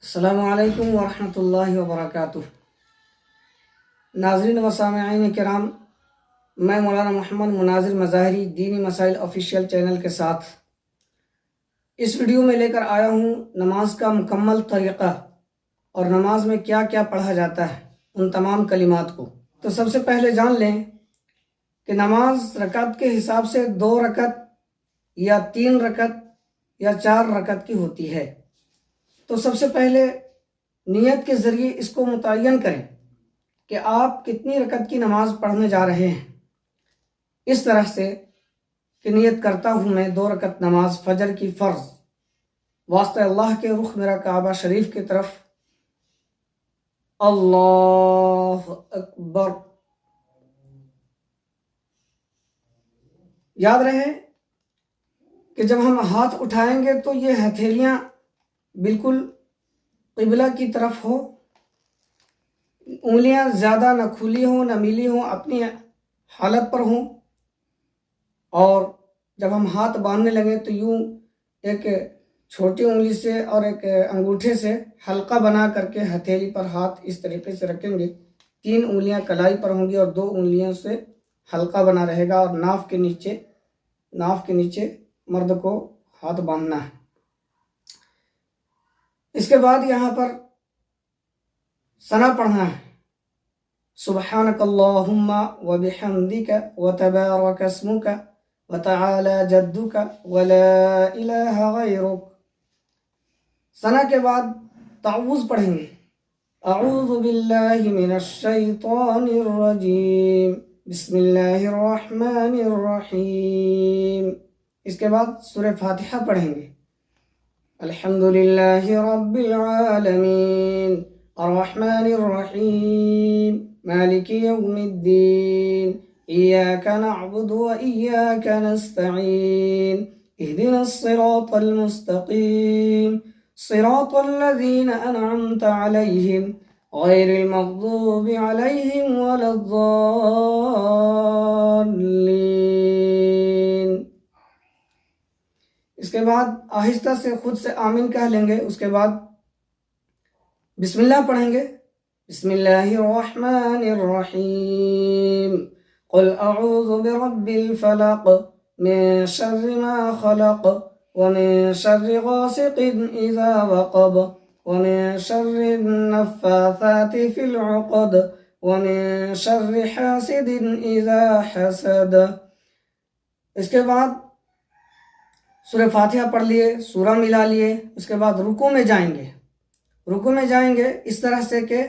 السلام علیکم ورحمۃ اللہ وبرکاتہ۔ ناظرین و سامعین کرام، میں مولانا محمد مناظر مظاہری دینی مسائل آفیشیل چینل کے ساتھ اس ویڈیو میں لے کر آیا ہوں نماز کا مکمل طریقہ اور نماز میں کیا کیا پڑھا جاتا ہے ان تمام کلمات کو۔ تو سب سے پہلے جان لیں کہ نماز رکعت کے حساب سے 2 رکعت یا 3 رکعت یا 4 رکعت کی ہوتی ہے۔ تو سب سے پہلے نیت کے ذریعے اس کو متعین کریں کہ آپ کتنی رکعت کی نماز پڑھنے جا رہے ہیں، اس طرح سے کہ نیت کرتا ہوں میں 2 رکعت نماز فجر کی فرض، واسطہ اللہ کے رخ میرا کعبہ شریف کی طرف، اللہ اکبر۔ یاد رہے کہ جب ہم ہاتھ اٹھائیں گے تو یہ ہتھیلیاں بالکل قبلہ کی طرف ہو، انگلیاں زیادہ نہ کھلی ہوں نہ ملی ہوں، اپنی حالت پر ہوں، اور جب ہم ہاتھ باندھنے لگیں تو یوں ایک چھوٹی انگلی سے اور ایک انگوٹھے سے حلقہ بنا کر کے ہتھیلی پر ہاتھ اس طریقے سے رکھیں گے، 3 انگلیاں کلائی پر ہوں گی اور 2 انگلیوں سے حلقہ بنا رہے گا، اور ناف کے نیچے مرد کو ہاتھ باندھنا ہے۔ اس کے بعد یہاں پر ثنا پڑھنا ہے، سبحانک اللہم وبحمدک وتبارک اسمک وتعالی جدک ولا الہ غیرک۔ ثنا کے بعد تعوذ پڑھیں گے، اعوذ باللہ من الشیطان الرجیم، بسم اللہ الرحمن الرحیم۔ اس کے بعد سورہ فاتحہ پڑھیں گے، الحمدللہ رب العالمین الرحمن الرحیم مالک یوم الدین ایاک نعبد و ایاک نستعین اہدنا الصراط المستقیم صراط الذین انعمت علیہم غیر المغضوب علیہم ولا الضالین۔ اس کے بعد آہستہ سے خود سے آمین کہہ لیں گے۔ اس کے بعد بسم اللہ پڑھیں گے، بسم اللہ الرحمن الرحیم، قل اعوذ برب الفلق من شر ما خلق ومن شر غاسق اذا وقب ومن شر النفاثات في العقد ومن شر حاسد اذا حسد۔ اس کے بعد سورہ فاتحہ پڑھ لیے، سورہ ملا لیے، اس کے بعد رکوع میں جائیں گے۔ رکوع میں جائیں گے اس طرح سے کہ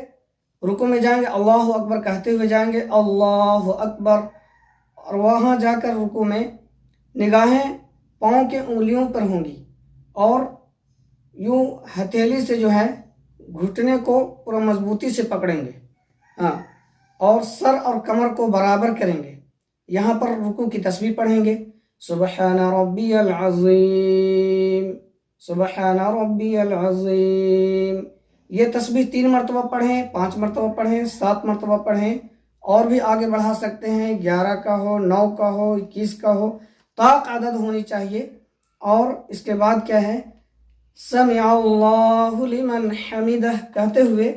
رکوع میں جائیں گے، اللہ اکبر کہتے ہوئے جائیں گے، اللہ اکبر، اور وہاں جا کر رکوع میں نگاہیں پاؤں کے انگلیوں پر ہوں گی، اور یوں ہتھیلی سے جو ہے گھٹنے کو پورا مضبوطی سے پکڑیں گے، اور سر اور کمر کو برابر کریں گے۔ یہاں پر رکوع کی تسبیح پڑھیں گے، سبحان ربی العظیم، سبحان ربی العظیم۔ یہ تسبیح 3 مرتبہ پڑھیں، 5 مرتبہ پڑھیں، 7 مرتبہ پڑھیں، اور بھی آگے بڑھا سکتے ہیں، 11 کا ہو، 9 کا ہو، 21 کا ہو، طاق عدد ہونی چاہیے۔ اور اس کے بعد کیا ہے، سمع اللہ لمن حمدہ کہتے ہوئے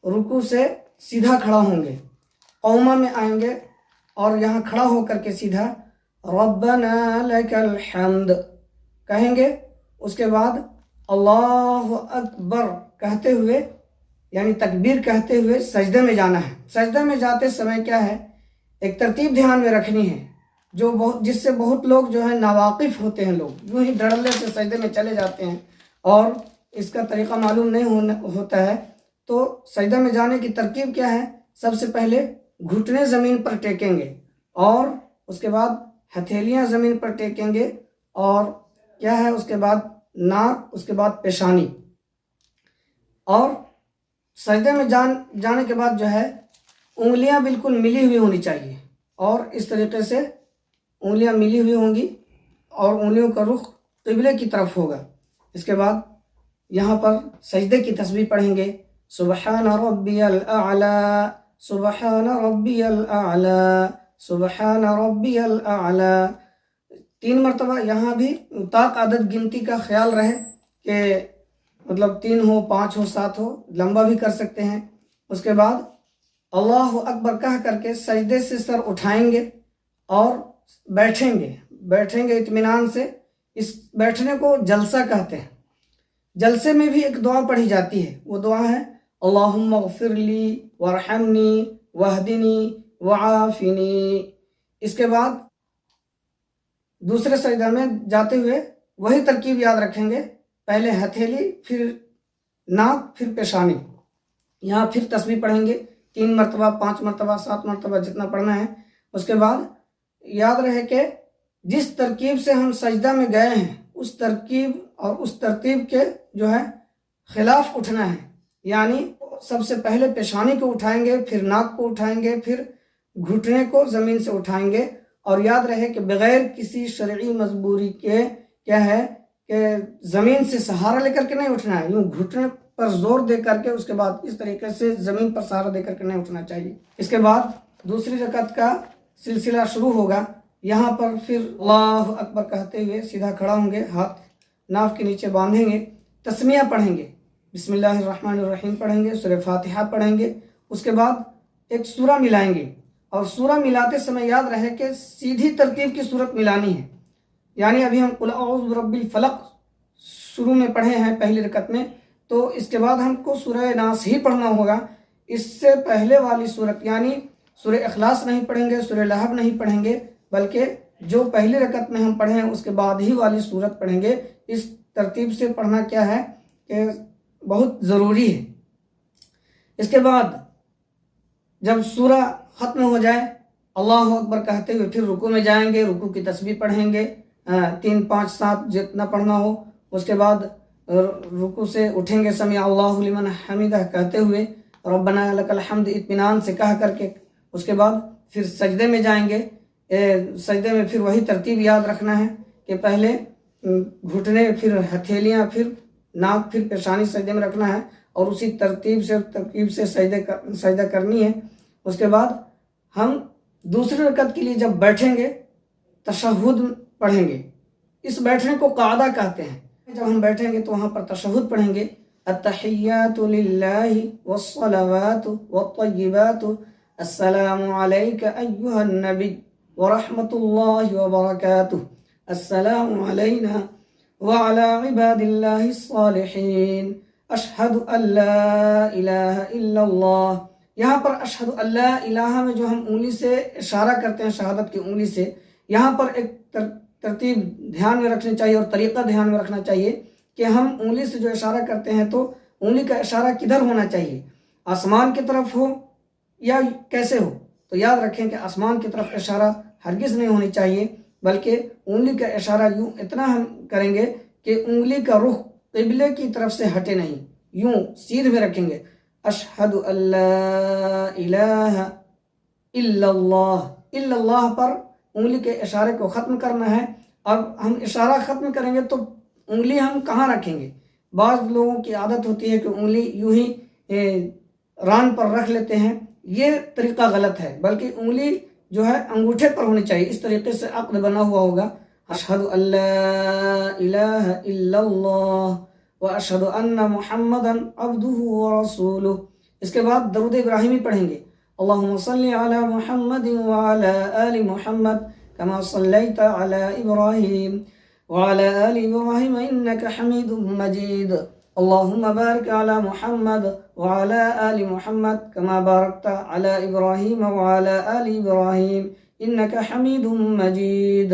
رکوع سے سیدھا کھڑا ہوں گے، قومہ میں آئیں گے، اور یہاں کھڑا ہو کر کے سیدھا ربنا لک الحمد کہیں گے۔ اس کے بعد اللہ اکبر کہتے ہوئے، یعنی تکبیر کہتے ہوئے سجدے میں جانا ہے۔ سجدے میں جاتے سمے کیا ہے، ایک ترتیب دھیان میں رکھنی ہے، جس سے بہت لوگ جو ہے ناواقف ہوتے ہیں، لوگ یوں ہی دھڑلے سے سجدے میں چلے جاتے ہیں اور اس کا طریقہ معلوم نہیں ہوتا ہے۔ تو سجدے میں جانے کی ترکیب کیا ہے، سب سے پہلے گھٹنے زمین پر ٹیکیں گے، اور اس کے بعد ہتھیلیاں زمین پر ٹیکیں گے، اور کیا ہے اس کے بعد ناک، اس کے بعد پیشانی، اور سجدے میں جانے کے بعد جو ہے انگلیاں بالکل ملی ہوئی ہونی چاہیے، اور اس طریقے سے انگلیاں ملی ہوئی ہوں گی اور انگلیوں کا رخ قبلے کی طرف ہوگا۔ اس کے بعد یہاں پر سجدے کی تسبیح پڑھیں گے، سبحان ربی الاعلی، سبحان ربی الاعلی، سبحان ربی الاعلی، 3 مرتبہ۔ یہاں بھی طاق عدد گنتی کا خیال رہے کہ مطلب 3 ہو 5 ہو 7 ہو، لمبا بھی کر سکتے ہیں۔ اس کے بعد اللہ اکبر کہہ کر کے سجدے سے سر اٹھائیں گے اور بیٹھیں گے اطمینان سے۔ اس بیٹھنے کو جلسہ کہتے ہیں۔ جلسے میں بھی ایک دعا پڑھی جاتی ہے، وہ دعا ہے اللہم اغفر لی وارحمنی واہدنی وعافنی۔ اس کے بعد دوسرے سجدہ میں جاتے ہوئے وہی ترکیب یاد رکھیں گے، پہلے ہتھیلی، پھر ناک، پھر پیشانی۔ یہاں پھر تسبیح پڑھیں گے 3 مرتبہ، 5 مرتبہ، 7 مرتبہ، جتنا پڑھنا ہے۔ اس کے بعد یاد رہے کہ جس ترکیب سے ہم سجدہ میں گئے ہیں اس ترکیب اور اس ترتیب کے جو ہے خلاف اٹھنا ہے، یعنی سب سے پہلے پیشانی کو اٹھائیں گے، پھر ناک کو اٹھائیں گے، پھر گھٹنے کو زمین سے اٹھائیں گے۔ اور یاد رہے کہ بغیر کسی شرعی مجبوری کے کیا ہے کہ زمین سے سہارا لے کر کے نہیں اٹھنا ہے، یوں گھٹنے پر زور دے کر کے، اس کے بعد اس طریقے سے زمین پر سہارا دے کر کے نہیں اٹھنا چاہیے۔ اس کے بعد دوسری رکعت کا سلسلہ شروع ہوگا۔ یہاں پر پھر اللہ اکبر کہتے ہوئے سیدھا کھڑا ہوں گے، ہاتھ ناف کے نیچے باندھیں گے، تسمیہ پڑھیں گے، بسم اللہ الرحمن الرحیم پڑھیں گے، سورہ فاتحہ پڑھیں گے۔ اس کے بعد ایک سورہ ملائیں گے، اور سورہ ملاتے سمے یاد رہے کہ سیدھی ترتیب کی صورت ملانی ہے، یعنی ابھی ہم قل اعوذ برب الفلق شروع میں پڑھے ہیں پہلی رکعت میں، تو اس کے بعد ہم کو سورہ ناس ہی پڑھنا ہوگا۔ اس سے پہلے والی صورت یعنی سورہ اخلاص نہیں پڑھیں گے، سورہ لہب نہیں پڑھیں گے، بلکہ جو پہلی رکعت میں ہم پڑھے ہیں اس کے بعد ہی والی صورت پڑھیں گے۔ اس ترتیب سے پڑھنا کیا ہے کہ بہت ضروری ہے۔ اس کے بعد جب سورہ ختم ہو جائے اللہ اکبر کہتے ہوئے پھر رکوع میں جائیں گے، رکوع کی تسبیح پڑھیں گے 3 5 7 جتنا پڑھنا ہو۔ اس کے بعد رکوع سے اٹھیں گے سمع اللہ لمن حمدہ کہتے ہوئے، ربنا لک الحمد اطمینان سے کہہ کر کے۔ اس کے بعد پھر سجدے میں جائیں گے، سجدے میں پھر وہی ترتیب یاد رکھنا ہے کہ پہلے گھٹنے، پھر ہتھیلیاں، پھر ناک، پھر پیشانی سجدے میں رکھنا ہے، اور اسی ترتیب سے سجدہ کرنی ہے۔ اس کے بعد ہم دوسری رکعت کے لیے جب بیٹھیں گے تشہد پڑھیں گے۔ اس بیٹھنے کو قعدہ کہتے ہیں۔ جب ہم بیٹھیں گے تو وہاں پر تشہد پڑھیں گے، التحیات للہ والصلوات والطیبات السلام علیک ایہا النبی ورحمۃ اللہ وبرکاتہ، السلام علینا وعلی عباد اللہ الصالحین، اشہد ان لا الہ الا اللہ۔ یہاں پر اشہد ان لا الہ میں جو ہم انگلی سے اشارہ کرتے ہیں شہادت کی انگلی سے، یہاں پر ایک ترتیب دھیان میں رکھنی چاہیے اور طریقہ دھیان میں رکھنا چاہیے کہ ہم انگلی سے جو اشارہ کرتے ہیں تو انگلی کا اشارہ کدھر ہونا چاہیے، آسمان کی طرف ہو یا کیسے ہو؟ تو یاد رکھیں کہ آسمان کی طرف اشارہ ہرگز نہیں ہونی چاہیے، بلکہ انگلی کا اشارہ یوں اتنا ہم کریں گے کہ انگلی کا رخ قبلے کی طرف سے ہٹے نہیں، یوں سیدھ میں رکھیں گے۔ اشہد ان لا الہ الا اللہ پر انگلی کے اشارے کو ختم کرنا ہے۔ اور ہم اشارہ ختم کریں گے تو انگلی ہم کہاں رکھیں گے؟ بعض لوگوں کی عادت ہوتی ہے کہ انگلی یوں ہی ران پر رکھ لیتے ہیں، یہ طریقہ غلط ہے، بلکہ انگلی جو ہے انگوٹھے پر ہونی چاہیے، اس طریقے سے عقد بنا ہوا ہوگا۔ اشہد ان لا الہ الا اللہ واشہد ان محمدا عبدہ ورسولہ۔ اس کے بعد درود ابراہیمی پڑھیں گے، اللہم صلی علی محمد وعلی آل محمد کما صلیت علی ابراہیم وعلی آل ابراہیم انک حمید مجید، اللہم بارک علی محمد وعلی آل محمد کما بارکت علی ابراہیم وعلی آل ابراہیم انک حمید مجید۔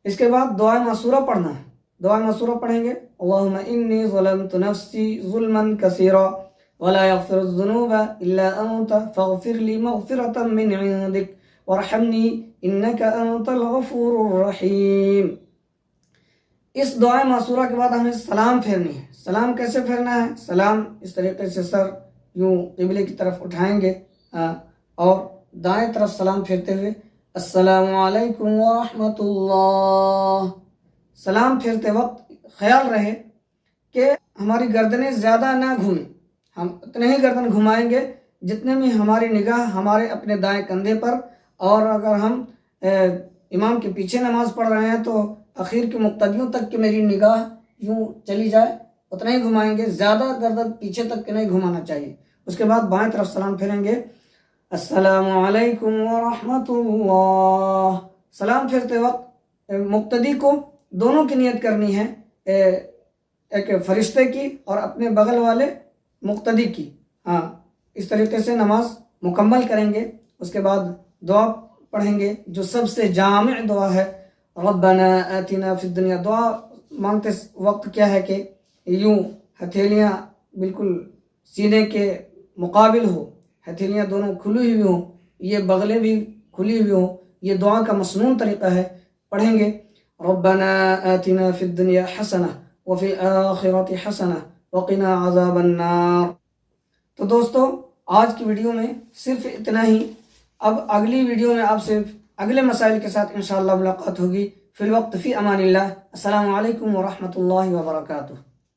اس کے بعد دعائے معصورہ پڑھنا ہے، دعائے معصورہ پڑھیں گے، اللہم انی ظلمت نفسی ظلما کثیرا ولا یغفر الذنوب الا انت فاغفر لی مغفرۃ من عندک وارحمنی انک انت الغفور الرحیم۔ اس دعائے معصورہ کے بعد ہمیں سلام پھیرنی ہے۔ سلام کیسے پھیرنا ہے؟ سلام اس طریقے سے سر یوں قبلے کی طرف اٹھائیں گے اور دائیں طرف سلام پھیرتے ہوئے السلام علیکم ورحمۃ اللہ۔ سلام پھیرتے وقت خیال رہے کہ ہماری گردنیں زیادہ نہ گھومیں، ہم اتنے ہی گردن گھمائیں گے جتنے میں ہماری نگاہ ہمارے اپنے دائیں کندھے پر، اور اگر ہم امام کے پیچھے نماز پڑھ رہے ہیں تو اخیر کے مقتدیوں تک کہ میری نگاہ یوں چلی جائے، اتنا ہی گھمائیں گے، زیادہ گردن پیچھے تک نہیں گھمانا چاہیے۔ اس کے بعد بائیں طرف سلام پھیریں گے، السلام علیکم ورحمۃ اللہ۔ سلام پھیرتے وقت مقتدی کو دونوں کی نیت کرنی ہے، ایک فرشتے کی اور اپنے بغل والے مقتدی کی۔ اس طریقے سے نماز مکمل کریں گے۔ اس کے بعد دعا پڑھیں گے جو سب سے جامع دعا ہے، ربنا آتنا فی الدنیا۔ دعا مانگتے وقت کیا ہے کہ یوں ہتھیلیاں بالکل سینے کے مقابل ہو، ہتھیلیاں دونوں کھلی ہوئی ہوں، یہ بغلیں بھی کھلی ہوئی ہوں۔ یہ دعا کا مسنون طریقہ ہے۔ پڑھیں گے ربنا آتنا فی الدنیا حسنہ وفی الآخرۃ حسنہ وقنا عذاب النار۔ تو دوستو آج کی ویڈیو میں صرف اتنا ہی۔ اب اگلی ویڈیو میں آپ سے اگلے مسائل کے ساتھ انشاءاللہ ملاقات ہوگی۔ فی الوقت فی امان اللہ۔ السلام علیکم ورحمۃ اللہ وبرکاتہ۔